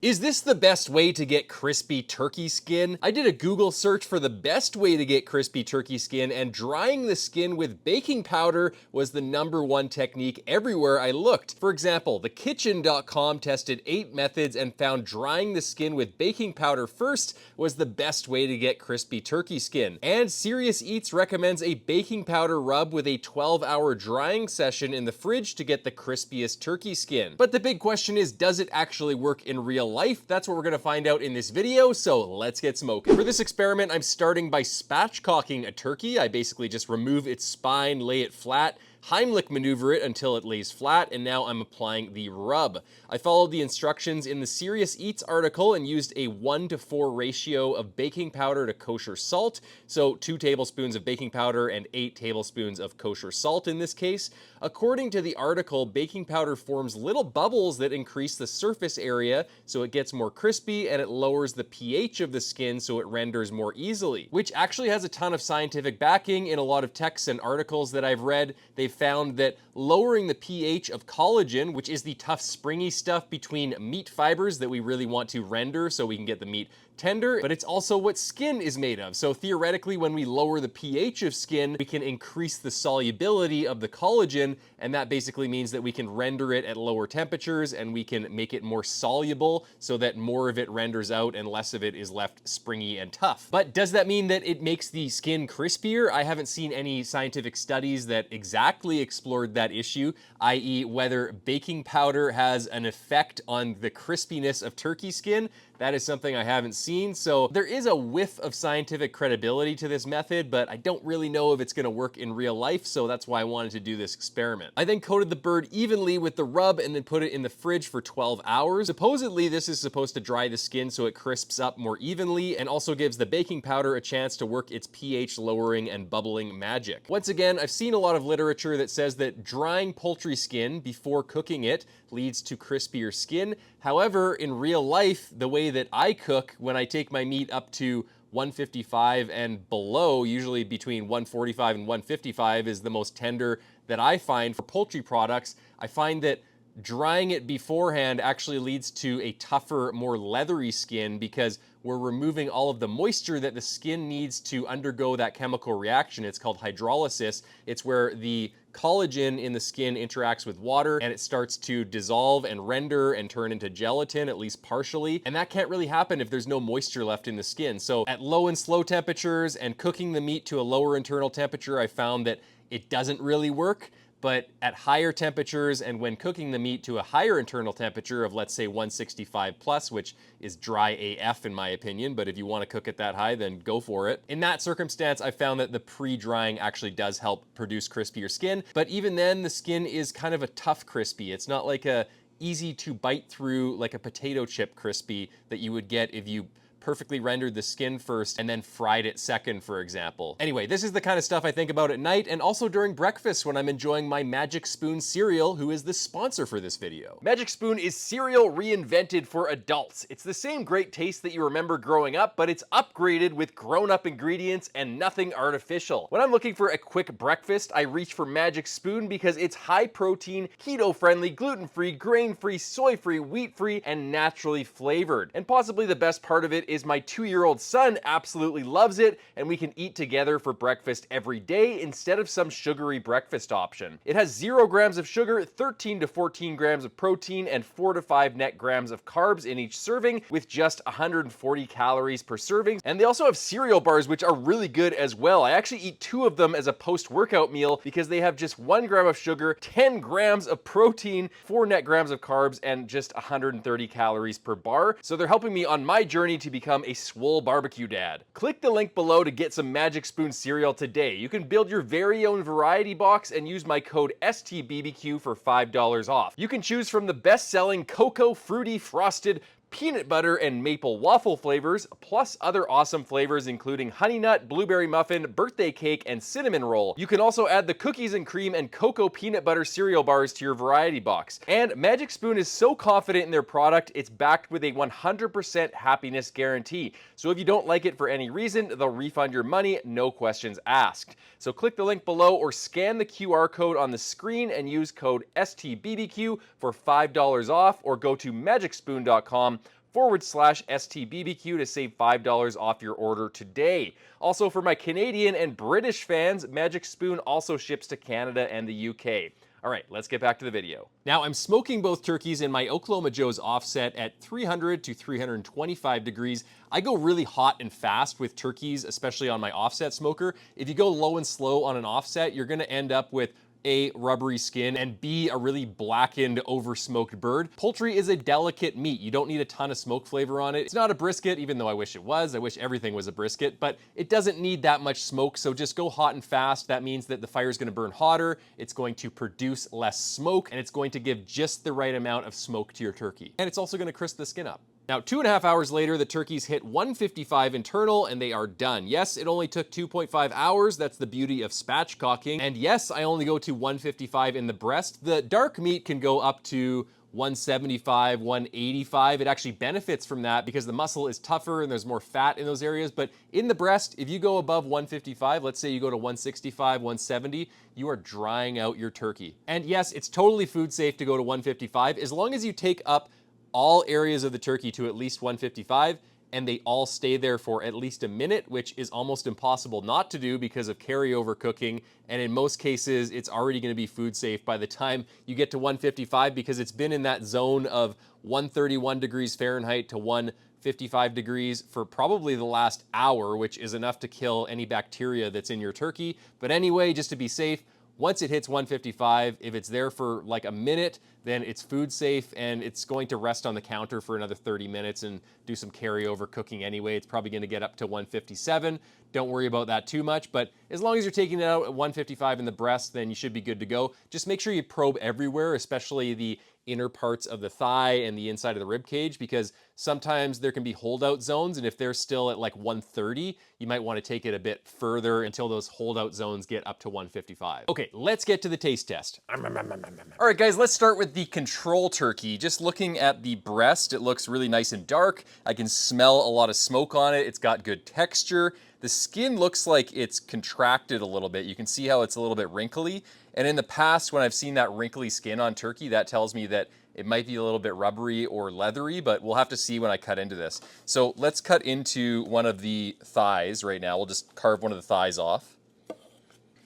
Is this the best way to get crispy turkey skin? I did a Google search for the best way to get crispy turkey skin, and drying the skin with baking powder was the #1 technique everywhere I looked. For example, thekitchen.com tested 8 methods and found drying the skin with baking powder first was the best way to get crispy turkey skin. And Serious Eats recommends a baking powder rub with a 12-hour drying session in the fridge to get the crispiest turkey skin. But the big question is, does it actually work in real life? That's what we're gonna find out in this video, so let's get smoking. For this experiment, I'm starting by spatchcocking a turkey. I basically just remove its spine, lay it flat, Heimlich maneuver it until it lays flat, and now I'm applying the rub. I followed the instructions in the Serious Eats article and used a 1:4 ratio of baking powder to kosher salt, so 2 tablespoons of baking powder and 8 tablespoons of kosher salt in this case. According to the article, baking powder forms little bubbles that increase the surface area so it gets more crispy, and it lowers the pH of the skin so it renders more easily, which actually has a ton of scientific backing. In a lot of texts and articles that I've read, they've found that lowering the pH of collagen, which is the tough springy stuff between meat fibers that we really want to render so we can get the meat tender, but it's also what skin is made of. So theoretically, when we lower the pH of skin, we can increase the solubility of the collagen, and that basically means that we can render it at lower temperatures and we can make it more soluble so that more of it renders out and less of it is left springy and tough. But does that mean that it makes the skin crispier? I haven't seen any scientific studies that exactly explored that issue, i.e. whether baking powder has an effect on the crispiness of turkey skin. That is something I haven't seen, so there is a whiff of scientific credibility to this method, but I don't really know if it's gonna work in real life, so that's why I wanted to do this experiment. I then coated the bird evenly with the rub and then put it in the fridge for 12 hours. Supposedly, this is supposed to dry the skin so it crisps up more evenly and also gives the baking powder a chance to work its pH lowering and bubbling magic. Once again, I've seen a lot of literature that says that drying poultry skin before cooking it leads to crispier skin. However, in real life, the way that I cook, when I take my meat up to 155 and below, usually between 145 and 155 is the most tender that I find for poultry products. I find that drying it beforehand actually leads to a tougher, more leathery skin because we're removing all of the moisture that the skin needs to undergo that chemical reaction. It's called hydrolysis. It's where the collagen in the skin interacts with water and it starts to dissolve and render and turn into gelatin, at least partially. And that can't really happen if there's no moisture left in the skin. So at low and slow temperatures and cooking the meat to a lower internal temperature, I found that it doesn't really work. But at higher temperatures and when cooking the meat to a higher internal temperature of, let's say, 165 plus, which is dry AF in my opinion, but if you want to cook it that high, then go for it. In that circumstance, I found that the pre-drying actually does help produce crispier skin, but even then the skin is kind of a tough crispy. It's not like a easy to bite through like a potato chip crispy that you would get if you perfectly rendered the skin first and then fried it second, for example. Anyway, this is the kind of stuff I think about at night and also during breakfast when I'm enjoying my Magic Spoon cereal, who is the sponsor for this video. Magic Spoon is cereal reinvented for adults. It's the same great taste that you remember growing up, but it's upgraded with grown-up ingredients and nothing artificial. When I'm looking for a quick breakfast, I reach for Magic Spoon because it's high protein, keto-friendly, gluten-free, grain-free, soy-free, wheat-free, and naturally flavored. And possibly the best part of it is my 2-year-old son absolutely loves it, and we can eat together for breakfast every day instead of some sugary breakfast option. It has 0 grams of sugar, 13 to 14 grams of protein, and 4 to 5 net grams of carbs in each serving, with just 140 calories per serving. And they also have cereal bars, which are really good as well. I actually eat 2 of them as a post-workout meal because they have just 1 gram of sugar, 10 grams of protein, 4 net grams of carbs, and just 130 calories per bar. So they're helping me on my journey to become a swole barbecue dad. Click the link below to get some Magic Spoon cereal today. You can build your very own variety box and use my code STBBQ for $5 off. You can choose from the best-selling cocoa, fruity, frosted, peanut butter and maple waffle flavors, plus other awesome flavors including honey nut, blueberry muffin, birthday cake, and cinnamon roll. You can also add the cookies and cream and cocoa peanut butter cereal bars to your variety box. And Magic Spoon is so confident in their product, it's backed with a 100% happiness guarantee. So if you don't like it for any reason, they'll refund your money, no questions asked. So click the link below or scan the QR code on the screen and use code STBBQ for $5 off, or go to magicspoon.com STBBQ to save $5 off your order today. Also, for my Canadian and British fans, Magic Spoon also ships to Canada and the UK. All right, let's get back to the video. Now, I'm smoking both turkeys in my Oklahoma Joe's offset at 300 to 325 degrees. I go really hot and fast with turkeys, especially on my offset smoker. If you go low and slow on an offset, you're gonna end up with A, rubbery skin, and B, a really blackened, over-smoked bird. Poultry is a delicate meat. You don't need a ton of smoke flavor on it. It's not a brisket, even though I wish it was. I wish everything was a brisket, but it doesn't need that much smoke, so just go hot and fast. That means that the fire is gonna burn hotter, it's going to produce less smoke, and it's going to give just the right amount of smoke to your turkey. And it's also gonna crisp the skin up. Now, 2.5 hours later, the turkeys hit 155 internal and they are done. Yes, it only took 2.5 hours. That's the beauty of spatchcocking. And yes, I only go to 155 in the breast. The dark meat can go up to 175, 185. It actually benefits from that because the muscle is tougher and there's more fat in those areas. But in the breast, if you go above 155, let's say you go to 165, 170, you are drying out your turkey. And yes, it's totally food safe to go to 155 as long as you take up all areas of the turkey to at least 155, and they all stay there for at least a minute, which is almost impossible not to do because of carryover cooking. And in most cases, it's already gonna be food safe by the time you get to 155 because it's been in that zone of 131 degrees Fahrenheit to 155 degrees for probably the last hour, which is enough to kill any bacteria that's in your turkey. But anyway, just to be safe, once it hits 155, if it's there for like a minute, then it's food safe and it's going to rest on the counter for another 30 minutes and do some carryover cooking anyway. It's probably gonna get up to 157. Don't worry about that too much, but as long as you're taking it out at 155 in the breast, then you should be good to go. Just make sure you probe everywhere, especially the inner parts of the thigh and the inside of the rib cage, because sometimes there can be holdout zones, and if they're still at like 130, you might want to take it a bit further until those holdout zones get up to 155. Okay, let's get to the taste test. All right, guys, let's start with the control turkey. Just looking at the breast, it looks really nice and dark. I can smell a lot of smoke on it. It's got good texture. The skin looks like it's contracted a little bit. You can see how it's a little bit wrinkly. And in the past, when I've seen that wrinkly skin on turkey, that tells me that it might be a little bit rubbery or leathery, but we'll have to see when I cut into this. So let's cut into one of the thighs right now. We'll just carve one of the thighs off.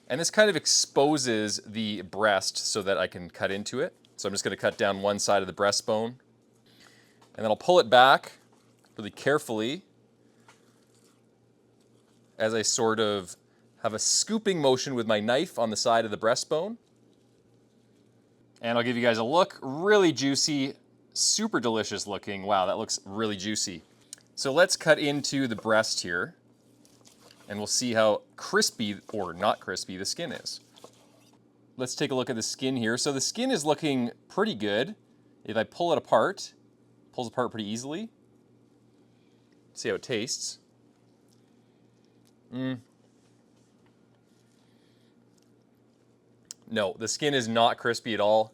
And this kind of exposes the breast so that I can cut into it. So I'm just gonna cut down one side of the breastbone. And then I'll pull it back really carefully as I sort of have a scooping motion with my knife on the side of the breastbone. And I'll give you guys a look. Really juicy, super delicious looking. Wow, that looks really juicy. So let's cut into the breast here, and we'll see how crispy, or not crispy, the skin is. Let's take a look at the skin here. So the skin is looking pretty good. If I pull it apart, it pulls apart pretty easily. See how it tastes. No, the skin is not crispy at all.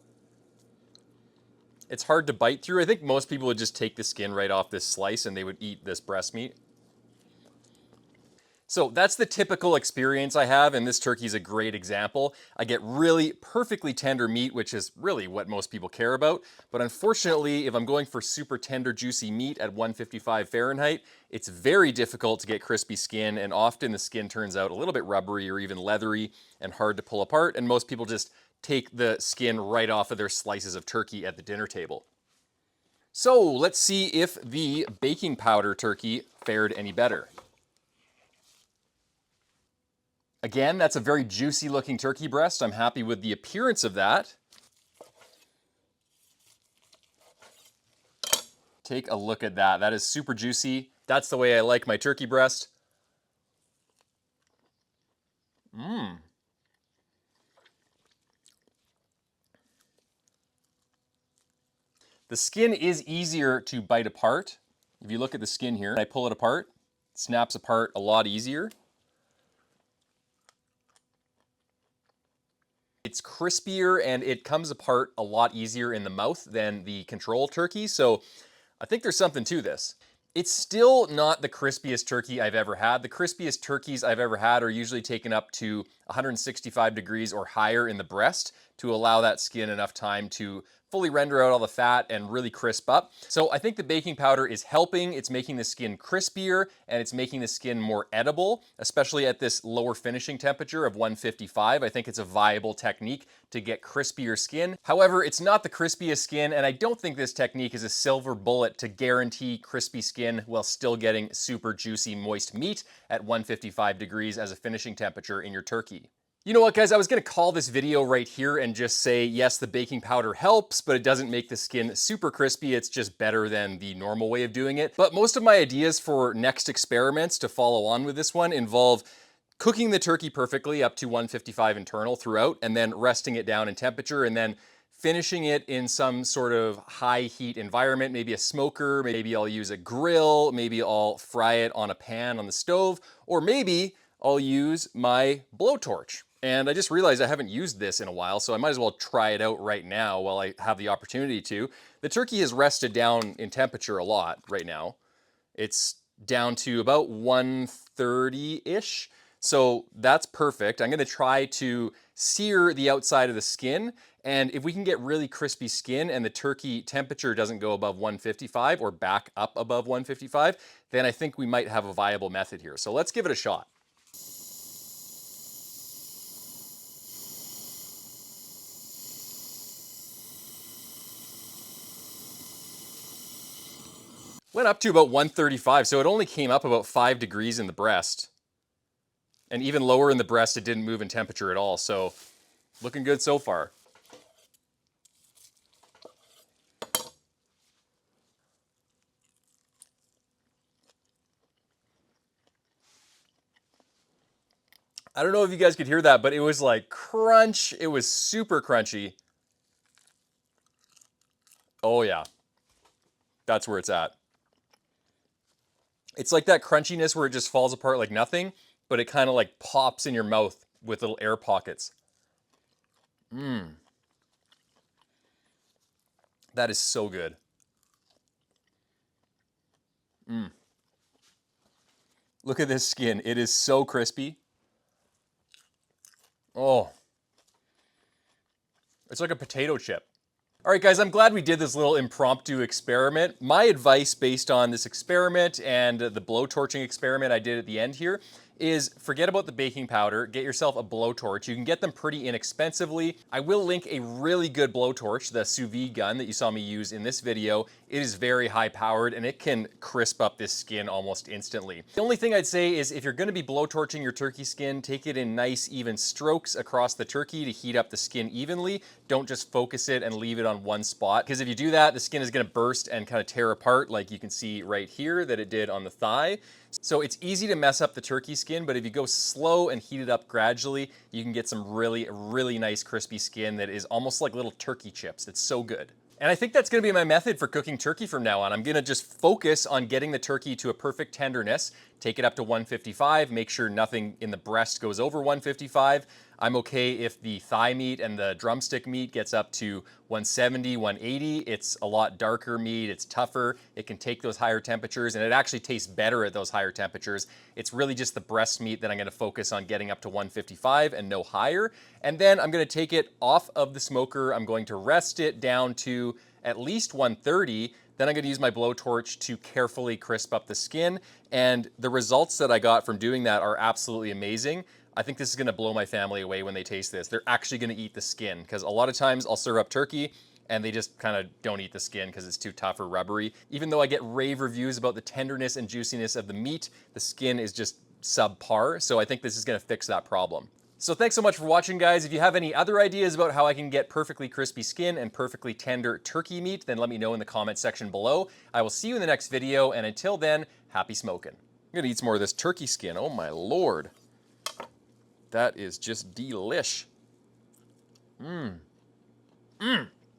It's hard to bite through. I think most people would just take the skin right off this slice and they would eat this breast meat. So that's the typical experience I have, and this turkey is a great example. I get really perfectly tender meat, which is really what most people care about. But unfortunately, if I'm going for super tender, juicy meat at 155 Fahrenheit, it's very difficult to get crispy skin, and often the skin turns out a little bit rubbery or even leathery and hard to pull apart, and most people just take the skin right off of their slices of turkey at the dinner table. So let's see if the baking powder turkey fared any better. Again, that's a very juicy looking turkey breast. I'm happy with the appearance of that. Take a look at that. That is super juicy. That's the way I like my turkey breast. The skin is easier to bite apart. If you look at the skin here, I pull it apart, it snaps apart a lot easier. It's crispier and it comes apart a lot easier in the mouth than the control turkey, so I think there's something to this. It's still not the crispiest turkey I've ever had. The crispiest turkeys I've ever had are usually taken up to 165 degrees or higher in the breast to allow that skin enough time to fully render out all the fat and really crisp up. So I think the baking powder is helping. It's making the skin crispier and it's making the skin more edible, especially at this lower finishing temperature of 155. I think it's a viable technique to get crispier skin. However, it's not the crispiest skin, and I don't think this technique is a silver bullet to guarantee crispy skin while still getting super juicy, moist meat at 155 degrees as a finishing temperature in your turkey. You know what, guys? I was gonna call this video right here and just say, yes, the baking powder helps, but it doesn't make the skin super crispy. It's just better than the normal way of doing it. But most of my ideas for next experiments to follow on with this one involve cooking the turkey perfectly up to 155 internal throughout, and then resting it down in temperature, and then finishing it in some sort of high heat environment, maybe a smoker, maybe I'll use a grill, maybe I'll fry it on a pan on the stove, or maybe I'll use my blowtorch. And I just realized I haven't used this in a while, so I might as well try it out right now while I have the opportunity to. The turkey has rested down in temperature a lot right now. It's down to about 130-ish, so that's perfect. I'm gonna try to sear the outside of the skin, and if we can get really crispy skin and the turkey temperature doesn't go above 155 or back up above 155, then I think we might have a viable method here. So let's give it a shot. Went up to about 135, so it only came up about 5 degrees in the breast. And even lower in the breast, it didn't move in temperature at all, so looking good so far. I don't know if you guys could hear that, but it was like crunch. It was super crunchy. Oh yeah, that's where it's at. It's like that crunchiness where it just falls apart like nothing, but it kind of like pops in your mouth with little air pockets. That is so good. Look at this skin. It is so crispy. Oh, it's like a potato chip. All right, guys, I'm glad we did this little impromptu experiment. My advice based on this experiment and the blowtorching experiment I did at the end here is forget about the baking powder, get yourself a blowtorch. You can get them pretty inexpensively. I will link a really good blowtorch, the sous vide gun that you saw me use in this video. It is very high powered and it can crisp up this skin almost instantly. The only thing I'd say is if you're gonna be blowtorching your turkey skin, take it in nice even strokes across the turkey to heat up the skin evenly. Don't just focus it and leave it on one spot, because if you do that, the skin is gonna burst and kind of tear apart like you can see right here that it did on the thigh. So it's easy to mess up the turkey skin, but if you go slow and heat it up gradually, you can get some really, really nice crispy skin that is almost like little turkey chips. It's so good. And I think that's gonna be my method for cooking turkey from now on. I'm gonna just focus on getting the turkey to a perfect tenderness, take it up to 155, make sure nothing in the breast goes over 155. I'm okay if the thigh meat and the drumstick meat gets up to 170, 180. It's a lot darker meat, it's tougher, it can take those higher temperatures, and it actually tastes better at those higher temperatures. It's really just the breast meat that I'm gonna focus on getting up to 155 and no higher. And then I'm gonna take it off of the smoker, I'm going to rest it down to at least 130. Then I'm gonna use my blowtorch to carefully crisp up the skin. And the results that I got from doing that are absolutely amazing. I think this is gonna blow my family away when they taste this. They're actually gonna eat the skin, because a lot of times I'll serve up turkey and they just kind of don't eat the skin because it's too tough or rubbery. Even though I get rave reviews about the tenderness and juiciness of the meat, the skin is just subpar. So I think this is gonna fix that problem. So thanks so much for watching, guys. If you have any other ideas about how I can get perfectly crispy skin and perfectly tender turkey meat, then let me know in the comment section below. I will see you in the next video, and until then, happy smoking. I'm gonna eat some more of this turkey skin. Oh my Lord. That is just delish. Mmm. Mmm.